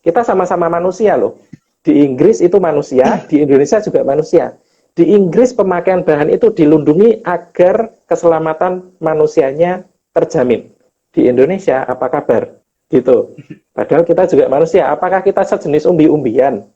Kita sama-sama manusia loh. Di Inggris itu manusia, di Indonesia juga manusia. Di Inggris pemakaian bahan itu dilindungi agar keselamatan manusianya terjamin. Di Indonesia apa kabar? Gitu. Padahal kita juga manusia. Apakah kita sejenis umbi-umbian?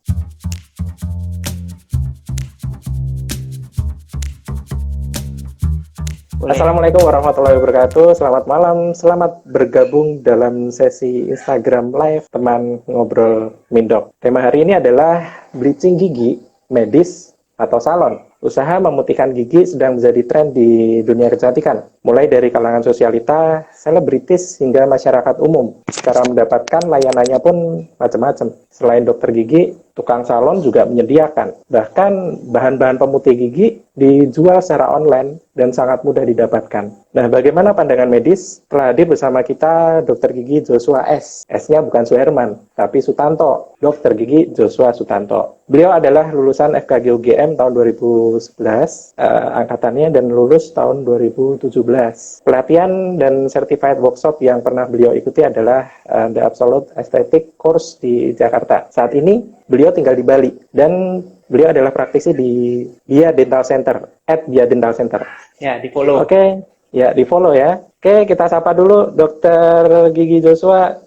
Boleh. Assalamualaikum warahmatullahi wabarakatuh. Selamat malam, selamat bergabung dalam sesi Instagram Live teman ngobrol Mindok. Tema hari ini adalah bleaching gigi medis atau salon. Usaha memutihkan gigi sedang menjadi tren di dunia kecantikan, mulai dari kalangan sosialita, selebritis, hingga masyarakat umum. Cara mendapatkan layanannya pun macam-macam. Selain dokter gigi, tukang salon juga menyediakan. Bahkan bahan-bahan pemutih gigi dijual secara online dan sangat mudah didapatkan. Nah, bagaimana pandangan medis? Telah hadir bersama kita Dr. Gigi Joshua S. S-nya bukan Suherman, tapi Sutanto. Dr. Gigi Joshua Sutanto. Beliau adalah lulusan FKG UGM tahun 2011, angkatannya, dan lulus tahun 2017. Pelatihan dan certified workshop yang pernah beliau ikuti adalah The Absolute Aesthetic Course di Jakarta. Saat ini beliau tinggal di Bali dan beliau adalah praktisi di Bia Dental Center, @Bia Dental Center. Ya, di follow. Oke, ya di follow ya. Oke, kita sapa dulu Dokter Gigi Joshua.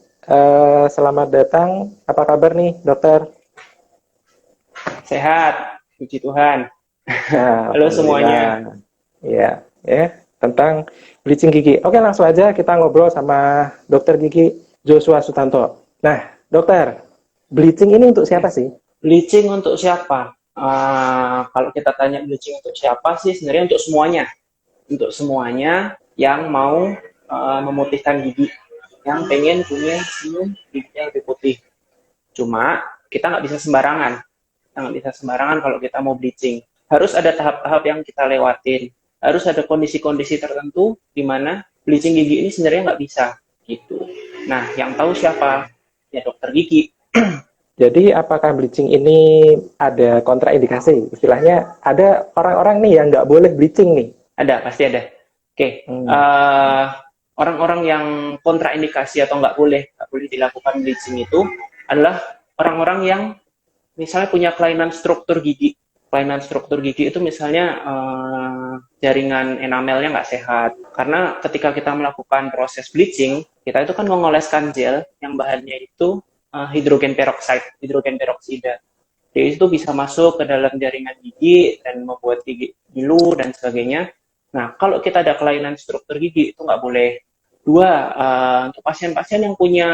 Selamat datang. Apa kabar nih, dokter? Sehat, puji Tuhan. Nah, Halo semuanya. alhamdulillah. Ya, tentang bleaching gigi. Oke, langsung aja kita ngobrol sama Dokter Gigi Joshua Sutanto. Nah, dokter, bleaching ini untuk siapa sih? Bleaching untuk siapa? Kalau kita tanya bleaching untuk siapa sih, sebenarnya untuk semuanya. Untuk semuanya yang mau memutihkan gigi, yang pengen punya senyum giginya lebih putih. Cuma kita nggak bisa sembarangan. Kita nggak bisa sembarangan kalau kita mau bleaching. Harus ada tahap-tahap yang kita lewatin. Harus ada kondisi-kondisi tertentu di mana bleaching gigi ini sebenarnya nggak bisa gitu. Nah, yang tahu siapa? Ya dokter gigi. Jadi apakah bleaching ini ada kontraindikasi? Istilahnya ada orang-orang nih yang nggak boleh bleaching nih. Ada, pasti ada. Oke. Hmm. Orang-orang yang kontraindikasi atau nggak boleh dilakukan bleaching itu adalah orang-orang yang misalnya punya kelainan struktur gigi. Kelainan struktur gigi itu misalnya jaringan enamelnya nggak sehat. Karena ketika kita melakukan proses bleaching, kita itu kan mengoleskan gel yang bahannya itu hidrogen peroksida. Jadi itu bisa masuk ke dalam jaringan gigi dan membuat gigi gilu dan sebagainya. Nah, kalau kita ada kelainan struktur gigi, itu nggak boleh. Dua, untuk pasien-pasien yang punya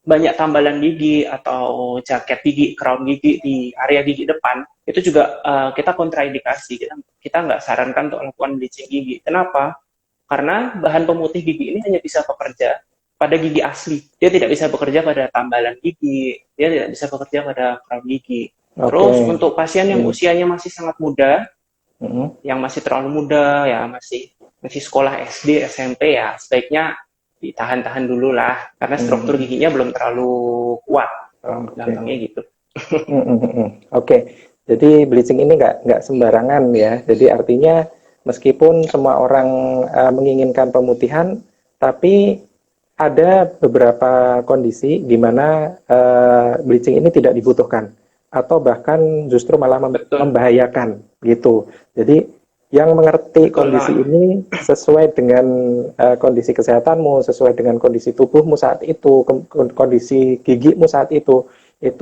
banyak tambalan gigi atau jaket gigi, crown gigi di area gigi depan, itu juga kita kontraindikasi. Kita nggak sarankan untuk melakukan bleaching gigi. Kenapa? Karena bahan pemutih gigi ini hanya bisa bekerja pada gigi asli. Dia tidak bisa bekerja pada tambalan gigi, dia tidak bisa bekerja pada crown gigi. Terus untuk pasien yang usianya masih sangat muda, yang masih terlalu muda, ya masih sekolah SD, SMP, ya sebaiknya ditahan-tahan dulu lah, karena struktur giginya belum terlalu kuat, gampangnya gitu. Oke, jadi bleaching ini nggak sembarangan ya. Jadi artinya meskipun semua orang menginginkan pemutihan, tapi ada beberapa kondisi di mana bleaching ini tidak dibutuhkan atau bahkan justru malah membahayakan gitu. Jadi yang mengerti kondisi ini sesuai dengan kondisi kesehatanmu, sesuai dengan kondisi tubuhmu saat itu, kondisi gigimu saat itu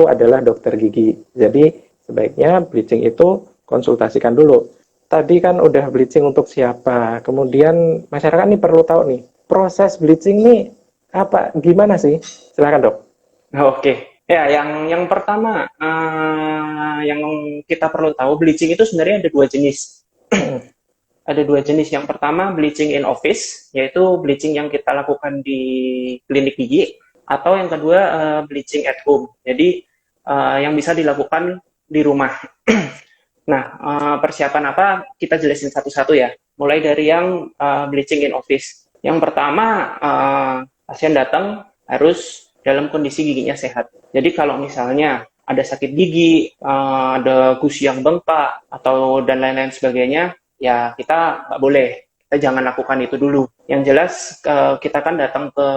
adalah dokter gigi. Jadi sebaiknya bleaching itu konsultasikan dulu. Tadi kan udah bleaching untuk siapa, kemudian masyarakat ini perlu tahu nih, proses bleaching ini apa, gimana sih? Silakan dok. Oke. Ya, yang pertama yang kita perlu tahu, bleaching itu sebenarnya ada dua jenis. Ada dua jenis. Yang pertama bleaching in office, yaitu bleaching yang kita lakukan di klinik gigi, atau yang kedua bleaching at home. Jadi yang bisa dilakukan di rumah. Nah, persiapan apa? Kita jelasin satu-satu ya. Mulai dari yang bleaching in office. Yang pertama, pasien datang harus dalam kondisi giginya sehat. Jadi kalau misalnya ada sakit gigi, ada gusi yang bengkak, atau dan lain-lain sebagainya, ya kita nggak boleh. Kita kita jangan lakukan itu dulu. Yang jelas kita kan datang ke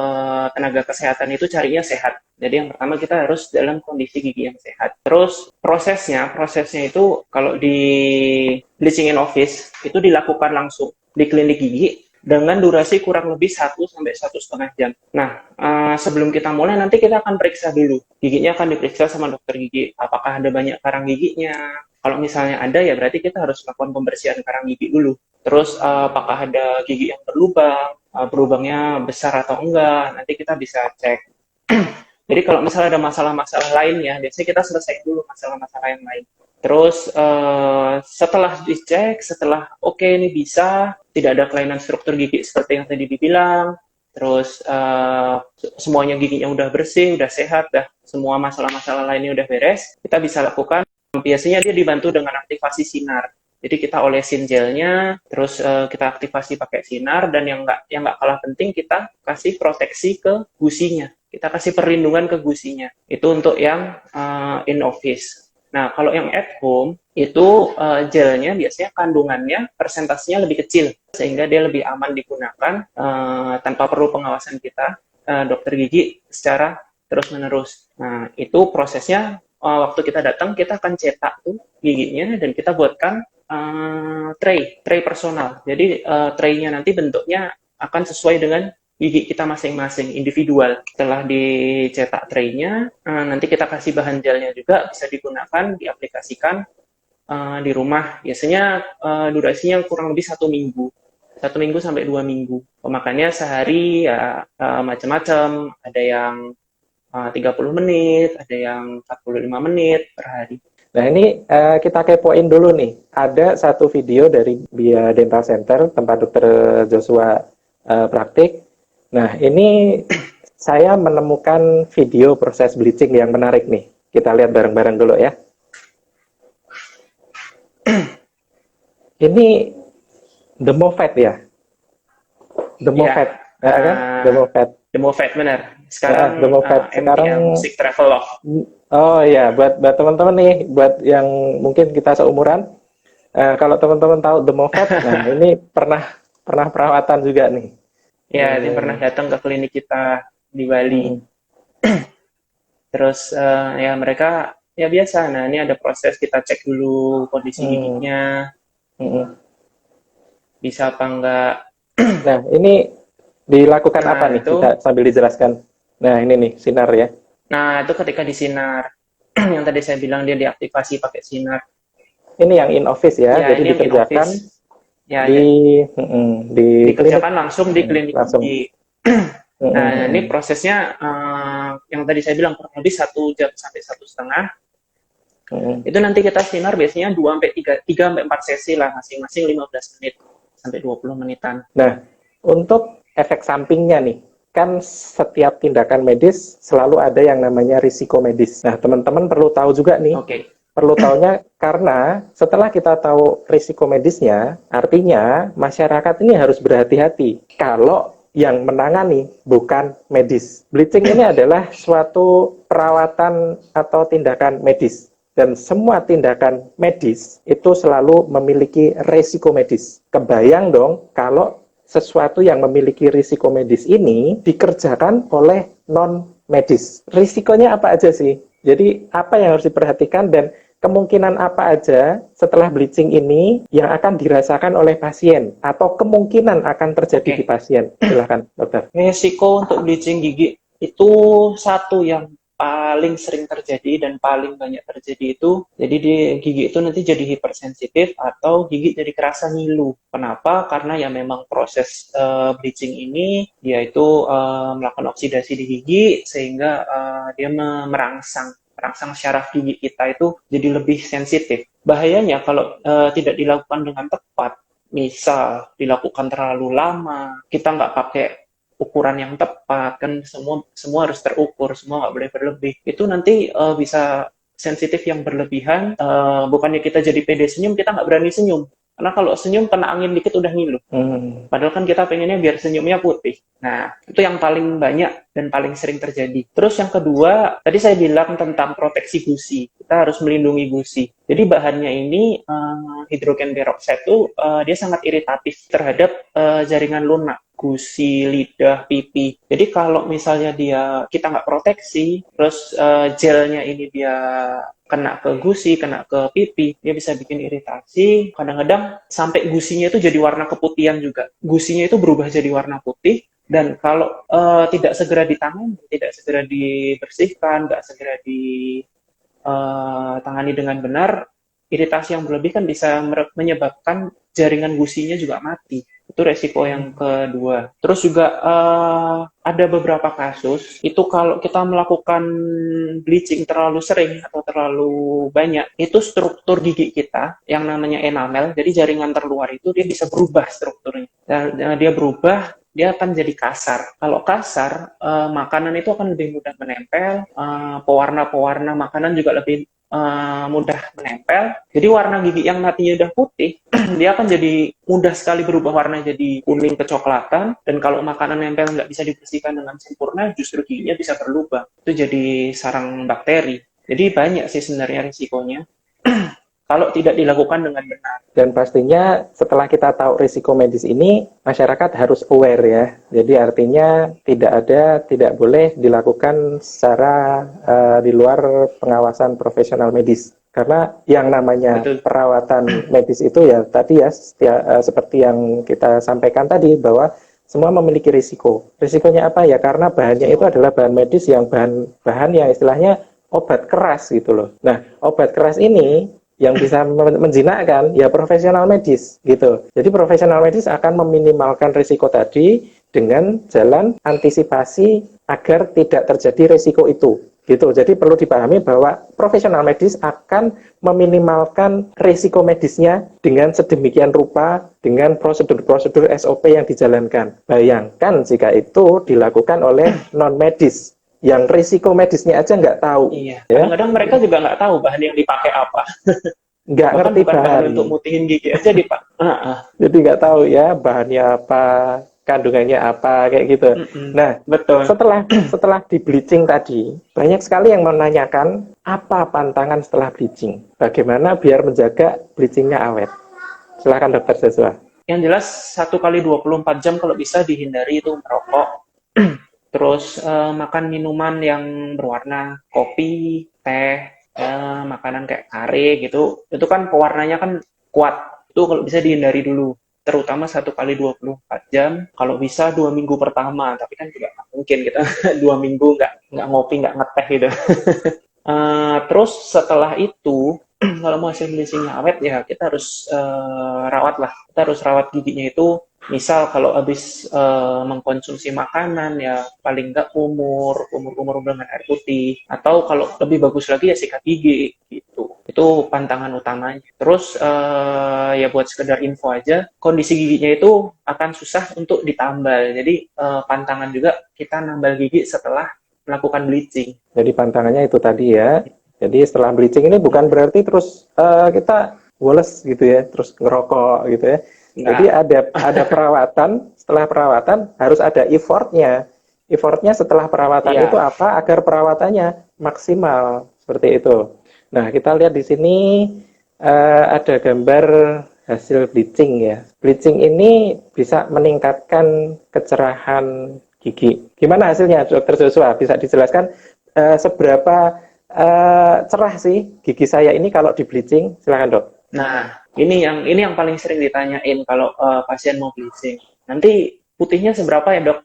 tenaga kesehatan itu carinya sehat. Jadi yang pertama kita harus dalam kondisi gigi yang sehat. Terus prosesnya itu kalau di bleaching in office itu dilakukan langsung di klinik gigi dengan durasi kurang lebih 1 sampai 1,5 jam. Nah, sebelum kita mulai nanti kita akan periksa dulu. Giginya akan diperiksa sama dokter gigi. Apakah ada banyak karang giginya? Kalau misalnya ada ya berarti kita harus lakukan pembersihan karang gigi dulu. Terus apakah ada gigi yang berlubang? Berlubangnya besar atau enggak? Nanti kita bisa cek. Jadi kalau misalnya ada masalah-masalah lainnya, biasanya kita selesai dulu masalah-masalah yang lain. Terus setelah dicek, setelah oke ini bisa, tidak ada kelainan struktur gigi seperti yang tadi dibilang, terus semuanya giginya udah bersih, udah sehat, dah semua masalah-masalah lainnya udah beres, kita bisa lakukan. Biasanya dia dibantu dengan aktivasi sinar. Jadi kita olesin gelnya, terus kita aktivasi pakai sinar, dan yang nggak kalah penting kita kasih proteksi ke gusinya. Kita kasih perlindungan ke gusinya. Itu untuk yang in office. Nah, kalau yang at home, itu gelnya biasanya kandungannya, persentasenya lebih kecil, sehingga dia lebih aman digunakan tanpa perlu pengawasan kita, dokter gigi, secara terus-menerus. Nah, itu prosesnya, waktu kita datang, kita akan cetak tuh giginya, dan kita buatkan tray personal. Jadi, tray-nya nanti bentuknya akan sesuai dengan gigi kita masing-masing, individual. Setelah dicetak tray-nya, nanti kita kasih bahan gelnya juga, bisa digunakan, diaplikasikan di rumah. Biasanya durasinya kurang lebih 1 minggu. 1 minggu sampai 2 minggu. Pemakaiannya sehari ya macam-macam. Ada yang 30 menit, ada yang 45 menit per hari. Nah ini kita kepoin dulu nih. Ada satu video dari Bia Dental Center, tempat dokter Joshua praktik. Nah, ini saya menemukan video proses bleaching yang menarik nih. Kita lihat bareng-bareng dulu ya. Ini The Moffat ya? The Moffat, ya, kan? The Moffat. The Moffat, benar. Sekarang The Moffat. Sekarang Music Travelog. Oh ya, buat teman-teman nih, buat yang mungkin kita seumuran, kalau teman-teman tahu The Moffat, nah ini pernah perawatan juga nih. Ya, dia pernah datang ke klinik kita di Bali. Terus ya mereka ya biasa. Nah, ini ada proses, kita cek dulu kondisi giginya. Bisa apa enggak. Nah, ini dilakukan apa nih? Kita sambil dijelaskan. Nah, ini nih sinar ya. Nah, itu ketika disinar. Yang tadi saya bilang dia diaktifasi pakai sinar. Ini yang in office ya, jadi dikerjakan ya, klinik, dikerjakan langsung di klinik gigi. Nah, ini prosesnya yang tadi saya bilang kurang lebih 1 jam sampai 1,5. Itu nanti kita sinar biasanya 3 sampai 4 sesi lah, masing-masing 15 menit sampai 20 menitan. Nah, untuk efek sampingnya nih, kan setiap tindakan medis selalu ada yang namanya risiko medis. Nah, teman-teman perlu tahu juga nih. Perlu tahunya karena setelah kita tahu risiko medisnya, artinya masyarakat ini harus berhati-hati kalau yang menangani bukan medis. Bleaching ini adalah suatu perawatan atau tindakan medis. Dan semua tindakan medis itu selalu memiliki risiko medis. Kebayang dong kalau sesuatu yang memiliki risiko medis ini dikerjakan oleh non-medis. Risikonya apa aja sih? Jadi apa yang harus diperhatikan dan kemungkinan apa aja setelah bleaching ini yang akan dirasakan oleh pasien atau kemungkinan akan terjadi di pasien? Silakan, dokter. Risiko untuk bleaching gigi itu satu yang paling sering terjadi dan paling banyak terjadi itu, jadi di gigi itu nanti jadi hipersensitif atau gigi jadi kerasa ngilu. Kenapa? Karena ya memang proses bleaching ini dia itu melakukan oksidasi di gigi sehingga dia merangsang syaraf gigi kita itu jadi lebih sensitif. Bahayanya kalau tidak dilakukan dengan tepat, misal dilakukan terlalu lama, kita nggak pakai ukuran yang tepat, kan semua harus terukur, semua nggak boleh berlebih. Itu nanti bisa sensitif yang berlebihan, bukannya kita jadi pede senyum, kita nggak berani senyum. Karena kalau senyum kena angin dikit udah ngilu. Padahal kan kita pengennya biar senyumnya putih. Nah, itu yang paling banyak dan paling sering terjadi. Terus yang kedua, tadi saya bilang tentang proteksi gusi. Kita harus melindungi gusi. Jadi bahannya ini, hidrogen peroxide itu dia sangat iritatif terhadap jaringan lunak, gusi, lidah, pipi. Jadi kalau misalnya kita nggak proteksi, terus gelnya ini dia kena ke gusi, kena ke pipi, dia bisa bikin iritasi. Kadang-kadang sampai gusinya itu jadi warna keputihan juga. Gusinya itu berubah jadi warna putih, dan kalau tidak segera ditangani, tidak segera dibersihkan, nggak segera ditangani dengan benar, iritasi yang berlebih kan bisa menyebabkan jaringan gusinya juga mati. Itu resiko yang kedua. Terus juga ada beberapa kasus, itu kalau kita melakukan bleaching terlalu sering atau terlalu banyak, itu struktur gigi kita, yang namanya enamel, jadi jaringan terluar itu dia bisa berubah strukturnya. Dan dia berubah, dia akan jadi kasar. Kalau kasar, makanan itu akan lebih mudah menempel, pewarna-pewarna makanan juga lebih mudah menempel. Jadi warna gigi yang tadinya udah putih, dia akan jadi mudah sekali berubah warna jadi kuning kecoklatan, dan kalau makanan nempel nggak bisa dibersihkan dengan sempurna, justru giginya bisa berlubang. Itu jadi sarang bakteri. Jadi banyak sih sebenarnya risikonya kalau tidak dilakukan dengan benar. Dan pastinya setelah kita tahu risiko medis ini, masyarakat harus aware ya. Jadi artinya tidak boleh dilakukan secara di luar pengawasan profesional medis. Karena yang namanya Betul. perawatan medis itu ya tadi ya seperti yang kita sampaikan tadi, bahwa semua memiliki risiko. Risikonya apa ya? Karena bahannya itu adalah bahan medis yang bahan yang istilahnya obat keras gitu loh. Nah, obat keras ini yang bisa menjinakkan ya profesional medis gitu. Jadi profesional medis akan meminimalkan risiko tadi dengan jalan antisipasi agar tidak terjadi risiko itu. Gitu. Jadi perlu dipahami bahwa profesional medis akan meminimalkan risiko medisnya dengan sedemikian rupa dengan prosedur-prosedur SOP yang dijalankan. Bayangkan jika itu dilakukan oleh non medis yang risiko medisnya aja nggak tahu. Iya. Kadang-kadang mereka juga nggak tahu bahan yang dipakai apa. Nggak Bahkan ngerti bukan bahan bahan. untuk mutihin gigi aja dipakai. Jadi nggak tahu ya bahannya apa, kandungannya apa, kayak gitu. Nah, Betul. setelah di bleaching tadi, banyak sekali yang menanyakan apa pantangan setelah bleaching. Bagaimana biar menjaga bleachingnya awet. Silakan Dokter Joshua. Yang jelas 1 kali 24 jam kalau bisa dihindari itu merokok. Terus makan minuman yang berwarna kopi, teh, makanan kayak kare gitu. Itu kan pewarnanya kan kuat. Itu kalau bisa dihindari dulu. Terutama 1 kali 24 jam. Kalau bisa 2 minggu pertama. Tapi kan juga nggak mungkin kita 2 minggu nggak ngopi, nggak ngeteh gitu. Terus setelah itu, kalau mau hasil bleachingnya awet ya kita harus rawat lah. Kita harus rawat giginya itu. Misal kalau habis mengkonsumsi makanan ya paling nggak kumur dengan air putih, atau kalau lebih bagus lagi ya sikat gigi gitu. Itu pantangan utamanya. Terus ya buat sekedar info aja, kondisi giginya itu akan susah untuk ditambal. Jadi pantangan juga kita nambal gigi setelah melakukan bleaching. Jadi pantangannya itu tadi ya. Jadi setelah bleaching ini bukan berarti terus kita woles gitu ya, terus ngerokok gitu ya. Jadi ada perawatan, setelah perawatan harus ada effortnya. Effortnya setelah perawatan itu apa? Agar perawatannya maksimal, seperti itu. Nah, kita lihat di sini ada gambar hasil bleaching ya. Bleaching ini bisa meningkatkan kecerahan gigi. Gimana hasilnya, Dokter Joshua? Bisa dijelaskan seberapa cerah sih gigi saya ini kalau di bleaching? Silakan, Dok. Nah, ini yang paling sering ditanyain kalau pasien mau bleaching. Nanti putihnya seberapa ya, Dok?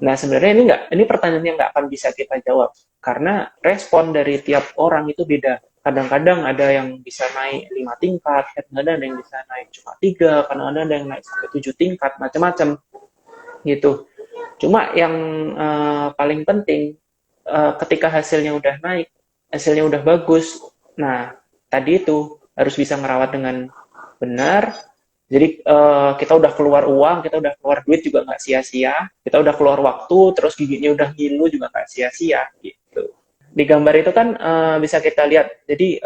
Nah, sebenarnya ini pertanyaan yang nggak akan bisa kita jawab karena respon dari tiap orang itu beda. Kadang-kadang ada yang bisa naik 5 tingkat, kadang-kadang ada yang bisa naik cuma 3, kadang-kadang ada yang naik sampai 7 tingkat, macam-macam gitu. Cuma yang paling penting ketika hasilnya udah naik, hasilnya udah bagus. Nah, tadi itu harus bisa ngerawat dengan benar. Jadi kita udah keluar uang, kita udah keluar duit juga nggak sia-sia. Kita udah keluar waktu, terus giginya udah ngilu juga nggak sia-sia gitu. Di gambar itu kan bisa kita lihat. Jadi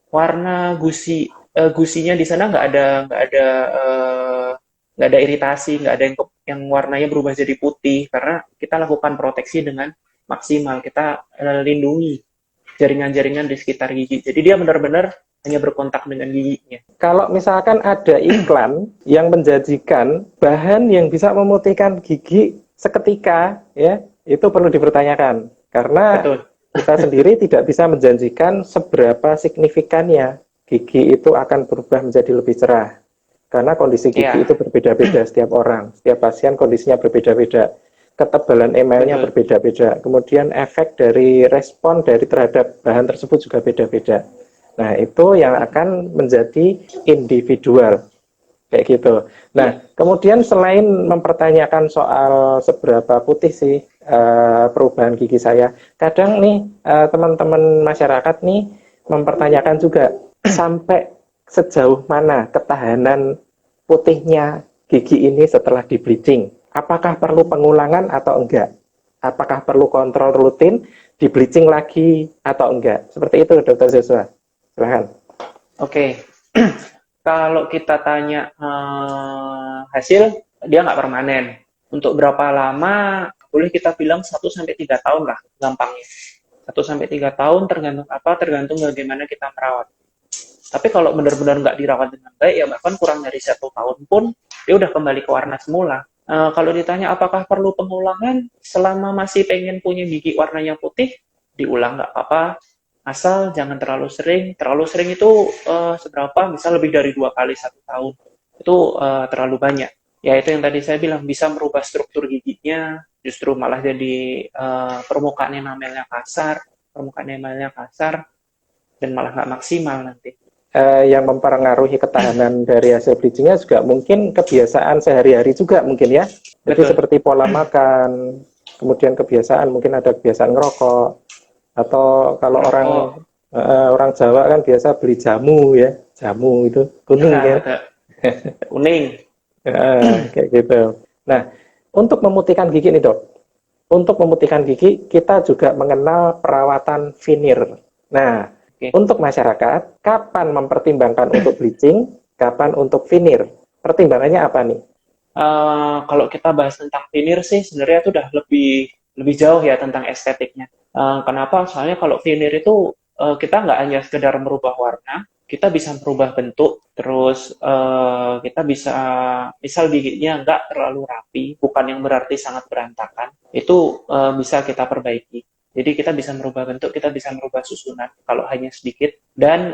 warna gusi gusinya di sana nggak ada iritasi, nggak ada yang warnanya berubah jadi putih karena kita lakukan proteksi dengan maksimal. Kita lindungi jaringan-jaringan di sekitar gigi. Jadi dia benar-benar hanya berkontak dengan giginya. Kalau misalkan ada iklan yang menjanjikan bahan yang bisa memutihkan gigi seketika, ya, itu perlu dipertanyakan. Karena Betul. kita sendiri tidak bisa menjanjikan seberapa signifikannya gigi itu akan berubah menjadi lebih cerah. Karena kondisi gigi Ya, itu berbeda-beda setiap orang. Setiap pasien kondisinya berbeda-beda. Ketebalan emalnya betul. berbeda-beda. Kemudian efek dari respon dari terhadap bahan tersebut juga beda-beda. Nah, itu yang akan menjadi individual, kayak gitu. Iya. Nah, kemudian selain mempertanyakan soal seberapa putih sih perubahan gigi saya, kadang nih teman-teman masyarakat nih mempertanyakan juga sampai sejauh mana ketahanan putihnya gigi ini setelah di bleaching. Apakah perlu pengulangan atau enggak? Apakah perlu kontrol rutin, di bleaching lagi atau enggak? Seperti itu, Dokter Joshua. Silahkan. Oke. Kalau kita tanya hasil, dia nggak permanen. Untuk berapa lama, boleh kita bilang 1 sampai 3 tahun lah, gampangnya. 1 sampai 3 tahun tergantung apa, tergantung bagaimana kita merawat. Tapi kalau benar-benar nggak dirawat dengan baik, ya bahkan kurang dari 1 tahun pun, dia udah kembali ke warna semula. Kalau ditanya apakah perlu pengulangan, selama masih pengen punya gigi warnanya putih, diulang nggak apa-apa, asal jangan terlalu sering. Terlalu sering itu seberapa? Misal lebih dari 2 kali 1 tahun, itu terlalu banyak. Ya itu yang tadi saya bilang, bisa merubah struktur giginya, justru malah jadi permukaan enamelnya kasar, dan malah nggak maksimal nanti. Yang mempengaruhi ketahanan dari hasil bleachingnya juga mungkin kebiasaan sehari-hari juga mungkin ya. Jadi Betul. seperti pola makan, kemudian kebiasaan mungkin ada kebiasaan ngerokok, atau kalau orang Ngerokok. orang Jawa kan biasa beli jamu ya, jamu itu kuning Ya, ya. betul. Kuning. Kayak gitu. Nah, untuk memutihkan gigi nih dok, untuk memutihkan gigi kita juga mengenal perawatan veneer. Nah, Oke. untuk masyarakat, kapan mempertimbangkan untuk bleaching, kapan untuk veneer? Pertimbangannya apa nih? Kalau kita bahas tentang veneer sih, sebenarnya itu udah lebih lebih jauh ya tentang estetiknya. Kenapa? Soalnya kalau veneer itu kita nggak hanya sekedar merubah warna, kita bisa merubah bentuk, terus kita bisa, misal giginya nggak terlalu rapi, bukan yang berarti sangat berantakan, itu bisa kita perbaiki. Jadi kita bisa merubah bentuk, kita bisa merubah susunan kalau hanya sedikit. Dan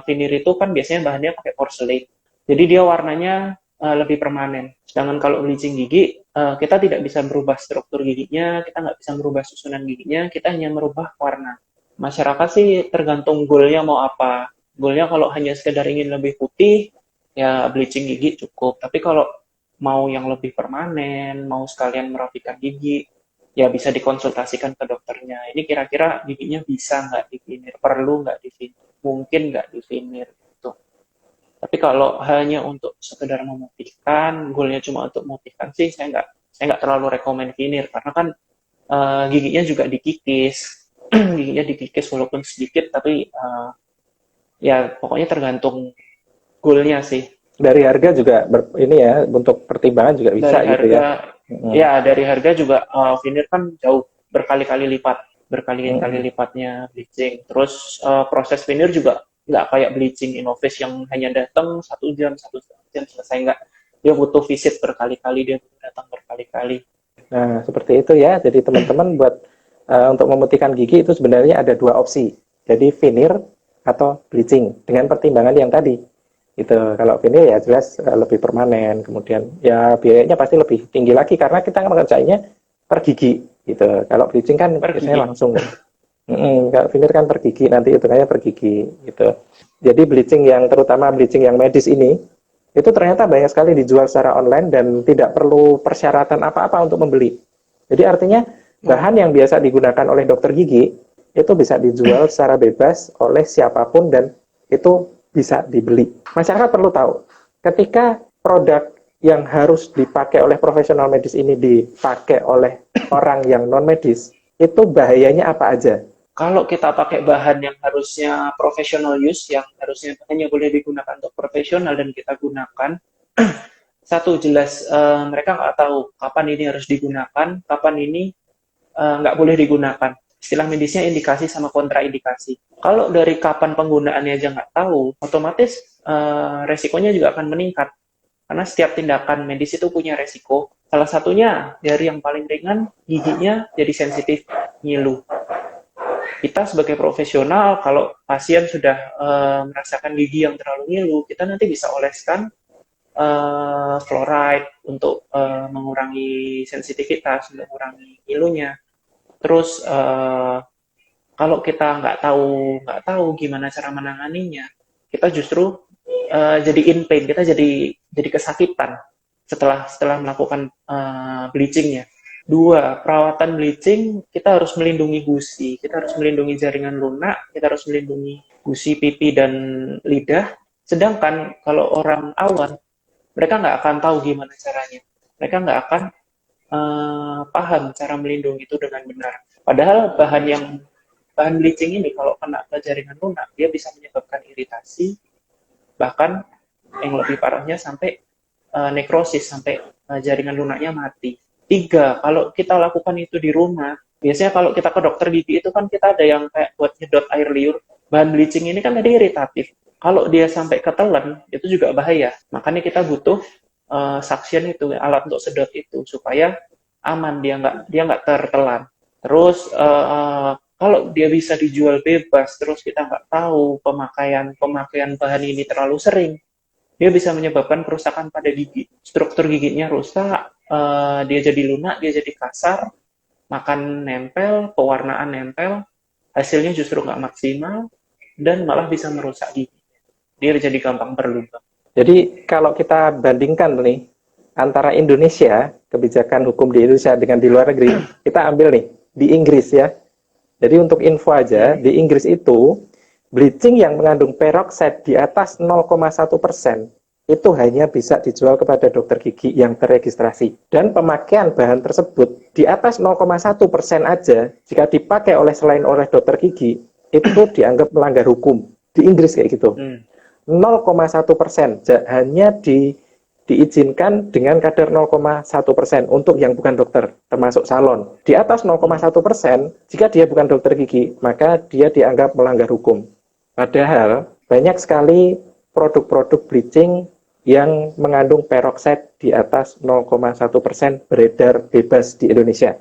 veneer itu kan biasanya bahannya pakai porcelain. Jadi dia warnanya lebih permanen. Sedangkan kalau bleaching gigi, kita tidak bisa merubah struktur giginya, kita nggak bisa merubah susunan giginya, kita hanya merubah warna. Masyarakat sih tergantung goalnya mau apa. Goalnya kalau hanya sekedar ingin lebih putih, ya bleaching gigi cukup. Tapi kalau mau yang lebih permanen, mau sekalian merapikan gigi, ya bisa dikonsultasikan ke dokternya. Ini kira-kira giginya bisa nggak di veneer, perlu nggak di veneer, mungkin nggak di veneer. Tapi kalau hanya untuk sekedar memutihkan, goalnya cuma untuk memutihkan sih, saya nggak terlalu rekomen veneer karena kan giginya juga dikikis, giginya dikikis walaupun sedikit, tapi ya pokoknya tergantung goalnya sih. Dari harga juga ini ya, untuk pertimbangan juga bisa Dari gitu ya. harga, ya dari harga juga veneer kan jauh berkali-kali Mm-mm. lipatnya bleaching. Terus proses veneer juga nggak kayak bleaching Innovis yang hanya datang 1 jam, 1,5 jam selesai, nggak. Dia butuh visit berkali-kali, dia butuh datang berkali-kali. Nah, seperti itu ya. Jadi teman-teman buat untuk memutihkan gigi itu sebenarnya ada dua opsi. Jadi veneer atau bleaching dengan pertimbangan yang tadi. Itu kalau veneer ya jelas lebih permanen, kemudian ya biayanya pasti lebih tinggi lagi karena kita mengerjainnya per gigi gitu. Kalau bleaching kan Per biasanya gigi. langsung. Kalau veneer kan per gigi, nanti hitungannya per gigi gitu. Jadi bleaching yang terutama bleaching yang medis ini itu ternyata banyak sekali dijual secara online dan tidak perlu persyaratan apa-apa untuk membeli. Jadi artinya Oh, bahan yang biasa digunakan oleh dokter gigi itu bisa dijual secara bebas oleh siapapun dan itu bisa dibeli. Masyarakat perlu tahu, ketika produk yang harus dipakai oleh profesional medis ini dipakai oleh orang yang non medis, itu bahayanya apa aja? Kalau kita pakai bahan yang harusnya professional use, yang harusnya hanya boleh digunakan untuk profesional dan kita gunakan, satu jelas mereka nggak tahu kapan ini harus digunakan, kapan ini nggak boleh digunakan. Istilah medisnya indikasi sama kontraindikasi. Kalau dari kapan penggunaannya aja nggak tahu, otomatis resikonya juga akan meningkat. Karena setiap tindakan medis itu punya resiko. Salah satunya dari yang paling ringan, giginya jadi sensitif, ngilu. Kita sebagai profesional, kalau pasien sudah merasakan gigi yang terlalu ngilu, kita nanti bisa oleskan fluoride untuk mengurangi sensitivitas, untuk mengurangi ngilunya. Terus kalau kita nggak tahu gimana cara menanganinya, kita justru jadi in pain, kita jadi kesakitan setelah melakukan bleachingnya. Dua, perawatan bleaching kita harus melindungi gusi, kita harus melindungi jaringan lunak, kita harus melindungi gusi, pipi, dan lidah. Sedangkan kalau orang awam, mereka nggak akan tahu gimana caranya. Mereka nggak akan paham cara melindungi itu dengan benar. Padahal bahan bleaching ini kalau kena ke jaringan lunak, dia bisa menyebabkan iritasi, bahkan yang lebih parahnya sampai nekrosis, sampai jaringan lunaknya mati. Tiga, kalau kita lakukan itu di rumah, biasanya kalau kita ke dokter gigi itu kan kita ada yang kayak buat nyedot air liur. Bahan bleaching ini kan tadi iritatif. Kalau dia sampai ketelan, itu juga bahaya. Makanya kita butuh suction itu, alat untuk sedot itu, supaya aman, dia nggak tertelan. Terus kalau dia bisa dijual bebas, terus kita nggak tahu pemakaian bahan ini terlalu sering, dia bisa menyebabkan kerusakan pada gigi. Struktur giginya rusak, dia jadi lunak, dia jadi kasar, makan nempel, pewarnaan nempel, hasilnya justru nggak maksimal, dan malah bisa merusak gigi. Dia jadi gampang berlubang. Jadi kalau kita bandingkan nih antara Indonesia, kebijakan hukum di Indonesia dengan di luar negeri, kita ambil nih di Inggris ya. Jadi untuk info aja, di Inggris itu bleaching yang mengandung peroxide di atas 0,1% itu hanya bisa dijual kepada dokter gigi yang terregistrasi. Dan pemakaian bahan tersebut di atas 0,1% aja, jika dipakai selain oleh dokter gigi, itu dianggap melanggar hukum. Di Inggris kayak gitu. 0,1% hanya diizinkan dengan kadar 0,1% untuk yang bukan dokter, termasuk salon. Di atas 0,1%, jika dia bukan dokter gigi, maka dia dianggap melanggar hukum. Padahal banyak sekali produk-produk bleaching yang mengandung peroxide di atas 0,1% beredar bebas di Indonesia.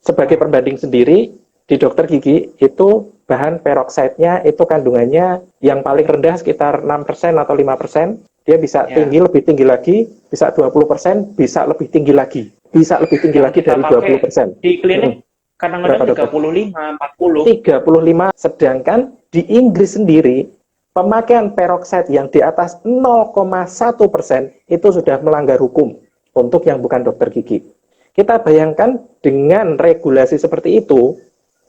Sebagai perbanding sendiri, di dokter gigi itu bahan peroxide-nya itu kandungannya yang paling rendah sekitar 6% atau 5%, dia bisa tinggi, lebih tinggi lagi, bisa 20%, bisa lebih tinggi lagi. Bisa lebih tinggi lagi dari 20%. Di klinik kadang-kadang 35, 40. 35, sedangkan di Inggris sendiri, pemakaian peroxide yang di atas 0,1% itu sudah melanggar hukum untuk yang bukan dokter gigi. Kita bayangkan dengan regulasi seperti itu,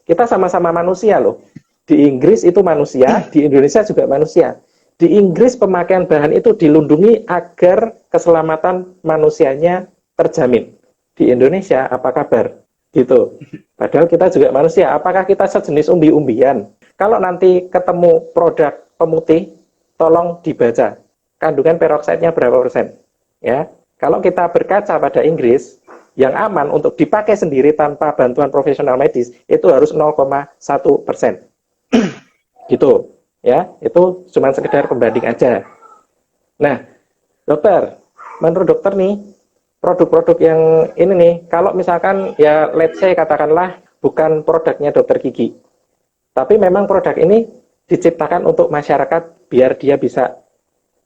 kita sama-sama manusia loh. Di Inggris itu manusia, di Indonesia juga manusia. Di Inggris pemakaian bahan itu dilindungi agar keselamatan manusianya terjamin. Di Indonesia apa kabar? Gitu. Padahal kita juga manusia. Apakah kita sejenis umbi-umbian? Kalau nanti ketemu produk pemutih, tolong dibaca kandungan peroksida berapa persen. Ya, kalau kita berkaca pada Inggris, yang aman untuk dipakai sendiri tanpa bantuan profesional medis itu harus 0,1%. Gitu. Ya, itu cuma sekedar pembanding aja. Nah, dokter, menurut dokter nih, produk-produk yang ini nih, kalau misalkan ya let's say katakanlah bukan produknya dokter gigi, tapi memang produk ini diciptakan untuk masyarakat biar dia bisa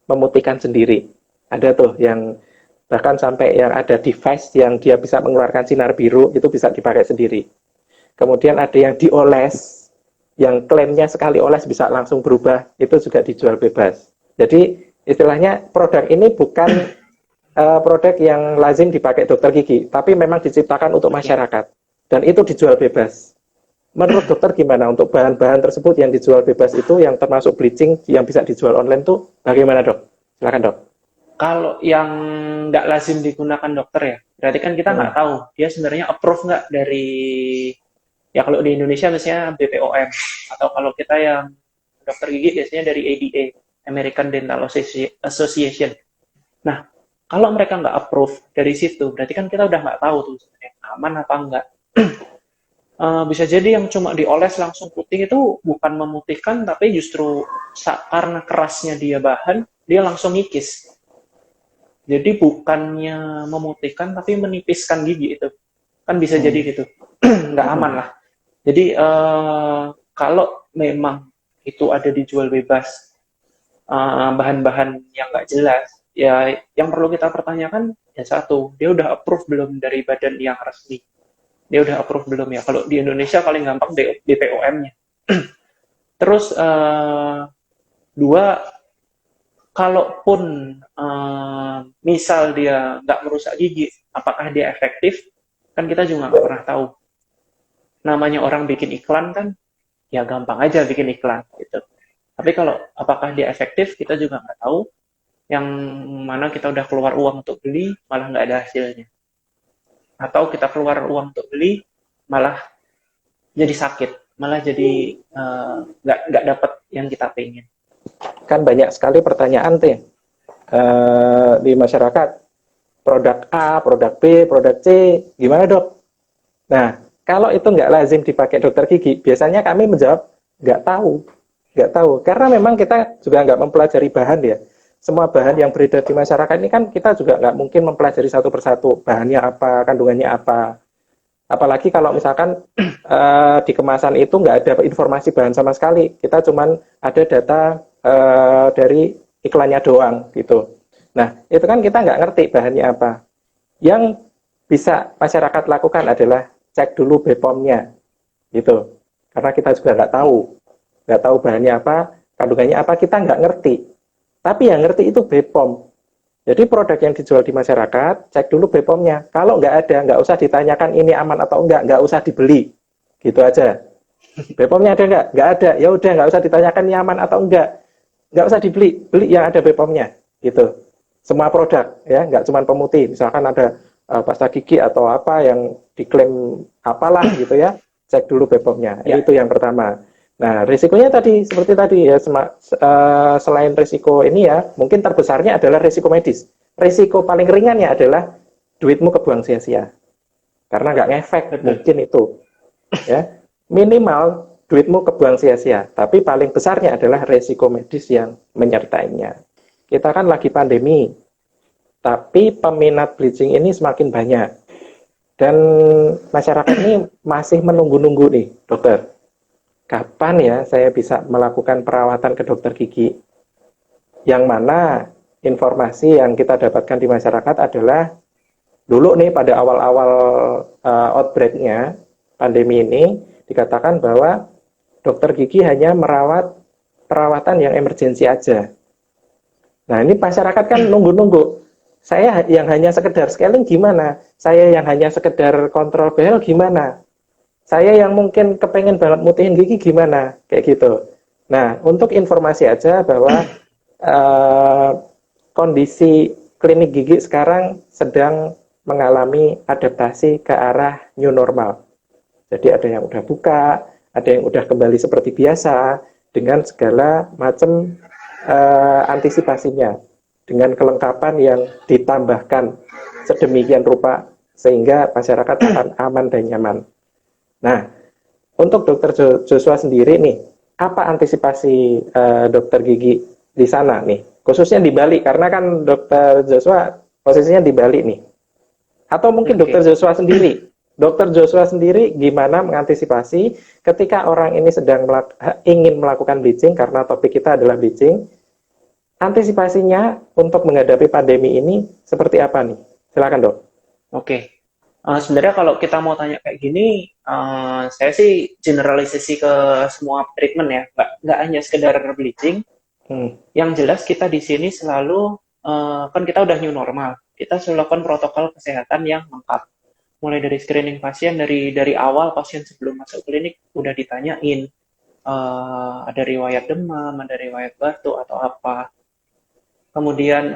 memutihkan sendiri. Ada tuh yang bahkan sampai yang ada device yang dia bisa mengeluarkan sinar biru, itu bisa dipakai sendiri. Kemudian ada yang dioles, yang klaimnya sekali oles bisa langsung berubah, itu juga dijual bebas. Jadi istilahnya produk ini bukan produk yang lazim dipakai dokter gigi, tapi memang diciptakan untuk masyarakat. Dan itu dijual bebas. Menurut dokter gimana untuk bahan-bahan tersebut yang dijual bebas itu, yang termasuk bleaching, yang bisa dijual online tuh bagaimana dok? Silakan dok. Kalau yang nggak lazim digunakan dokter ya, berarti kan kita nggak tahu dia sebenarnya approve nggak dari Ya kalau di Indonesia misalnya BPOM, atau kalau kita yang dokter gigi biasanya dari ADA, American Dental Association. Nah, kalau mereka nggak approve dari situ, berarti kan kita udah nggak tahu tuh sebenarnya aman apa enggak. Bisa jadi yang cuma dioles langsung putih itu bukan memutihkan, tapi justru karena kerasnya dia bahan, dia langsung ngikis. Jadi bukannya memutihkan, tapi menipiskan gigi itu. Kan bisa jadi Hmm. gitu. Nggak aman lah. Jadi kalau memang itu ada dijual bebas, bahan-bahan yang nggak jelas, ya yang perlu kita pertanyakan ya satu, dia udah approve belum dari badan yang resmi? Dia udah approve belum ya? Kalau di Indonesia paling gampang BPOM-nya. Terus dua, kalaupun misal dia nggak merusak gigi, apakah dia efektif? Kan kita juga nggak pernah tahu. Namanya orang bikin iklan kan, ya gampang aja bikin iklan gitu. Tapi kalau apakah dia efektif, kita juga nggak tahu. Yang mana kita udah keluar uang untuk beli, malah nggak ada hasilnya. Atau kita keluar uang untuk beli, malah jadi sakit, malah jadi nggak dapat yang kita pengen. Kan banyak sekali pertanyaan tuh di masyarakat. Produk A, produk B, produk C, gimana dok? Nah, kalau itu nggak lazim dipakai dokter gigi, biasanya kami menjawab nggak tahu. Nggak tahu, karena memang kita juga nggak mempelajari bahan ya. Semua bahan yang beredar di masyarakat ini kan kita juga nggak mungkin mempelajari satu persatu. Bahannya apa, kandungannya apa. Apalagi kalau misalkan di kemasan itu nggak ada informasi bahan sama sekali. Kita cuman ada data dari iklannya doang gitu. Nah, itu kan kita nggak ngerti bahannya apa. Yang bisa masyarakat lakukan adalah cek dulu BPOM-nya, gitu. Karena kita juga nggak tahu bahannya apa, kandungannya apa, kita nggak ngerti. Tapi yang ngerti itu BPOM. Jadi produk yang dijual di masyarakat, cek dulu BPOM-nya. Kalau nggak ada, nggak usah ditanyakan ini aman atau nggak usah dibeli. Gitu aja. BPOM-nya ada nggak? Nggak ada. Ya udah, nggak usah ditanyakan ini aman atau nggak usah dibeli. Beli yang ada BPOM-nya. Gitu. Semua produk ya, nggak cuma pemutih. Misalkan ada pasta gigi atau apa yang diklaim apalah gitu ya, cek dulu BPOM-nya. Ya, Itu yang pertama. Nah, risikonya tadi seperti tadi ya, selain risiko ini ya, mungkin terbesarnya adalah risiko medis. Risiko paling ringannya adalah duitmu kebuang sia-sia karena nggak ngefek, betul. mungkin itu ya. Minimal duitmu kebuang sia-sia, tapi paling besarnya adalah risiko medis yang menyertainya. Kita kan lagi pandemi, tapi peminat bleaching ini semakin banyak. Dan masyarakat ini masih menunggu-nunggu nih, dokter. Kapan ya saya bisa melakukan perawatan ke dokter gigi? Yang mana informasi yang kita dapatkan di masyarakat adalah dulu nih pada awal-awal outbreak-nya pandemi ini dikatakan bahwa dokter gigi hanya merawat perawatan yang emergensi aja. Nah, ini masyarakat kan nunggu-nunggu. Saya yang hanya sekedar scaling gimana? Saya yang hanya sekedar kontrol behel gimana? Saya yang mungkin kepengen banget mutihin gigi gimana? Kayak gitu. Nah, untuk informasi aja bahwa eh, kondisi klinik gigi sekarang sedang mengalami adaptasi ke arah new normal. Jadi ada yang udah buka, ada yang udah kembali seperti biasa dengan segala macam antisipasinya, dengan kelengkapan yang ditambahkan sedemikian rupa sehingga masyarakat akan aman dan nyaman. Nah, untuk dokter Joshua sendiri nih, apa antisipasi dokter gigi di sana nih? Khususnya di Bali, karena kan dokter Joshua posisinya di Bali nih. Atau mungkin dokter Oke. Joshua sendiri. Dokter Joshua sendiri gimana mengantisipasi ketika orang ini sedang ingin melakukan bleaching, karena topik kita adalah bleaching, antisipasinya untuk menghadapi pandemi ini seperti apa nih? Silakan dok. Oke. Sebenarnya kalau kita mau tanya kayak gini, saya sih generalisasi ke semua treatment ya, nggak hanya sekedar bleaching. Hmm. Yang jelas kita di sini selalu, kan kita udah new normal, kita selalu lakukan protokol kesehatan yang lengkap. Mulai dari screening pasien, dari awal pasien sebelum masuk klinik udah ditanyain, ada riwayat demam, ada riwayat batuk atau apa. Kemudian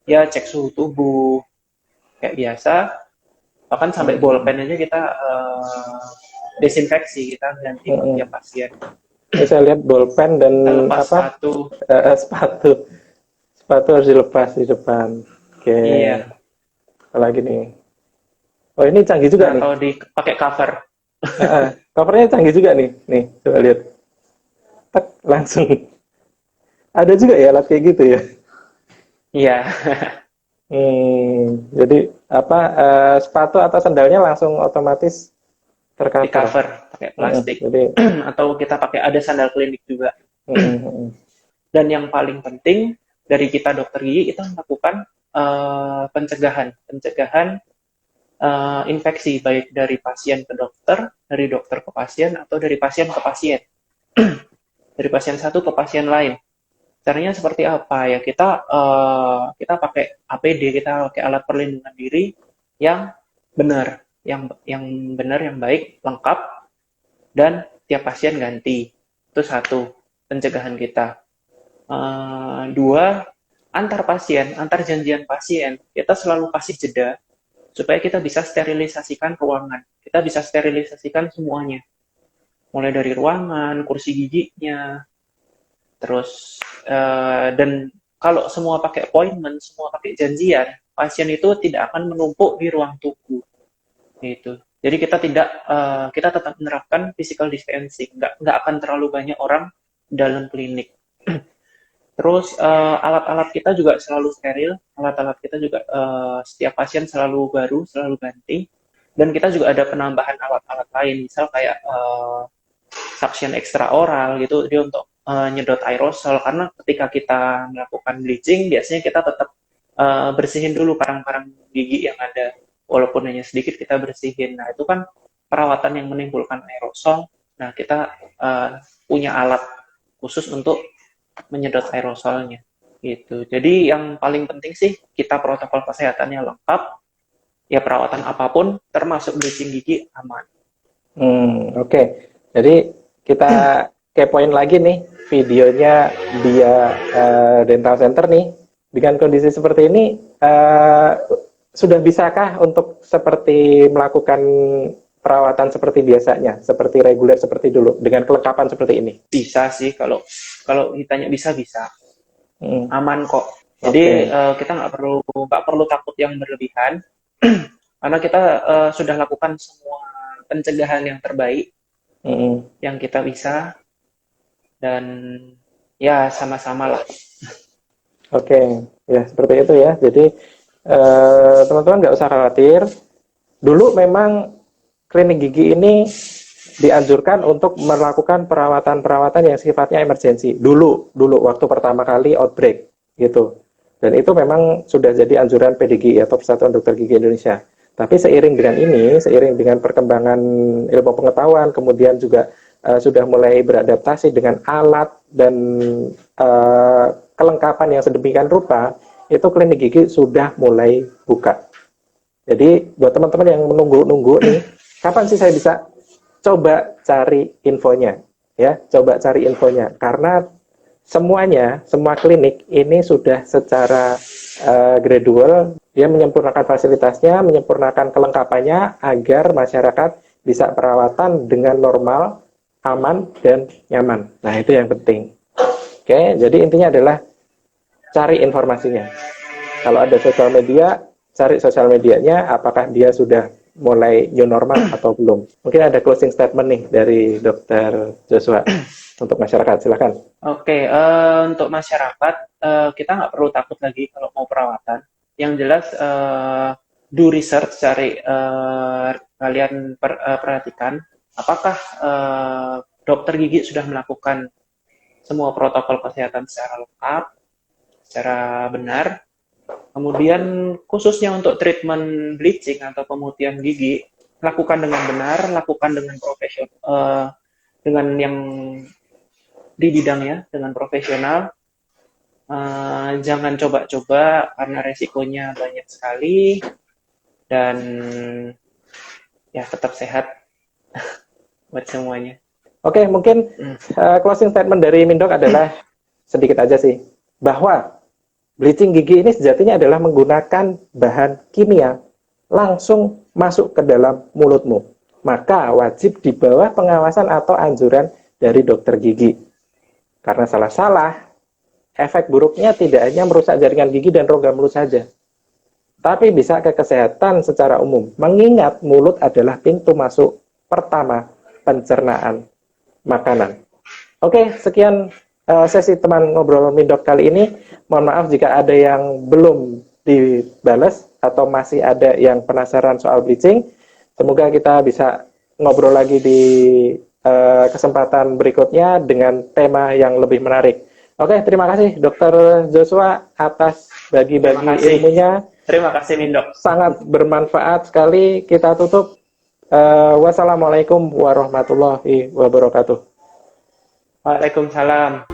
ya cek suhu tubuh kayak biasa, bahkan sampai bolpen aja kita desinfeksi, kita ganti ke Mm-mm. tiap pasien. Ini saya lihat bolpen dan Kita lepas apa sepatu. sepatu. Sepatu harus dilepas di depan. Oke. Iya. Apalagi nih. Oh ini canggih juga Nah, nih. kalau dipakai cover. Covernya canggih juga nih. Nih, coba lihat. Tek, langsung. Ada juga ya alat kayak gitu ya. Iya, Jadi apa sepatu atau sandalnya langsung otomatis di tercover. cover pakai plastik. Jadi Atau kita pakai ada sandal klinik juga. mm. Dan yang paling penting dari kita dokter gigi, kita melakukan pencegahan infeksi baik dari pasien ke dokter, dari dokter ke pasien, atau dari pasien ke pasien, dari pasien satu ke pasien lain. Caranya seperti apa ya? Kita pakai APD, kita pakai alat perlindungan diri yang benar, yang benar, yang baik, lengkap, dan tiap pasien ganti. Itu satu pencegahan kita. Dua, antar janjian pasien, kita selalu kasih jeda supaya kita bisa sterilisasikan ruangan. Kita bisa sterilisasikan semuanya. Mulai dari ruangan, kursi giginya, terus dan kalau semua pakai appointment, semua pakai janjian, pasien itu tidak akan menumpuk di ruang tunggu. Gitu. Jadi kita tetap menerapkan physical distancing, nggak akan terlalu banyak orang dalam klinik. Terus alat-alat kita juga selalu steril, alat-alat kita juga setiap pasien selalu baru, selalu ganti. Dan kita juga ada penambahan alat-alat lain, misal kayak suction extra oral gitu, dia untuk nyedot aerosol, karena ketika kita melakukan bleaching, biasanya kita tetap bersihin dulu karang-karang gigi yang ada, walaupun hanya sedikit kita bersihin. Nah itu kan perawatan yang menimbulkan aerosol. Nah kita punya alat khusus untuk menyedot aerosolnya gitu. Jadi yang paling penting sih kita protokol kesehatannya lengkap, ya perawatan apapun termasuk bleaching gigi aman. Oke. Jadi kita kepoin lagi nih videonya dia Dental Center nih dengan kondisi seperti ini sudah bisakah untuk seperti melakukan perawatan seperti biasanya, seperti reguler seperti dulu dengan kelengkapan seperti ini? Bisa sih, kalau ditanya bisa, aman kok. Okay. Jadi kita nggak perlu takut yang berlebihan karena kita sudah lakukan semua pencegahan yang terbaik yang kita bisa, dan ya sama-sama lah. Oke, ya seperti itu ya. Jadi teman-teman nggak usah khawatir. Dulu memang klinik gigi ini dianjurkan untuk melakukan perawatan-perawatan yang sifatnya emergensi. Dulu waktu pertama kali outbreak gitu. Dan itu memang sudah jadi anjuran PDGI atau Persatuan Dokter Gigi Indonesia. Tapi seiring dengan perkembangan ilmu pengetahuan, kemudian juga sudah mulai beradaptasi dengan alat dan kelengkapan yang sedemikian rupa, itu klinik gigi sudah mulai buka. Jadi buat teman-teman yang menunggu-nunggu nih, kapan sih saya bisa coba cari infonya? Ya, coba cari infonya. Karena semua klinik ini sudah secara gradual, dia menyempurnakan fasilitasnya, menyempurnakan kelengkapannya agar masyarakat bisa perawatan dengan normal, aman, dan nyaman. Nah, itu yang penting. Oke, jadi intinya adalah cari informasinya. Kalau ada sosial media, cari sosial medianya, apakah dia sudah mulai new normal atau belum. Mungkin ada closing statement nih dari Dr. Joshua untuk masyarakat, silakan. Oke, untuk masyarakat, kita nggak perlu takut lagi kalau mau perawatan. Yang jelas, do research, cari, kalian perhatikan, apakah dokter gigi sudah melakukan semua protokol kesehatan secara lengkap, secara benar. Kemudian khususnya untuk treatment bleaching atau pemutihan gigi, lakukan dengan benar, lakukan dengan profesional, dengan yang di bidangnya, dengan profesional. Jangan coba-coba karena resikonya banyak sekali, dan ya tetap sehat buat semuanya. Oke, mungkin closing statement dari Mindok adalah sedikit aja sih, bahwa bleaching gigi ini sejatinya adalah menggunakan bahan kimia langsung masuk ke dalam mulutmu. maka wajib di bawah pengawasan atau anjuran dari dokter gigi. Karena salah-salah, efek buruknya tidak hanya merusak jaringan gigi dan rongga mulut saja, tapi bisa ke kesehatan secara umum. Mengingat mulut adalah pintu masuk pertama pencernaan makanan. Oke, sekian sesi teman ngobrol Mindok kali ini. Mohon maaf jika ada yang belum dibales atau masih ada yang penasaran soal bleaching. Semoga kita bisa ngobrol lagi di kesempatan berikutnya dengan tema yang lebih menarik. Oke, terima kasih Dr. Joshua atas bagi-bagi ilmunya. Terima kasih Mindok. Sangat bermanfaat sekali. Kita tutup. Wassalamualaikum warahmatullahi wabarakatuh. Waalaikumsalam.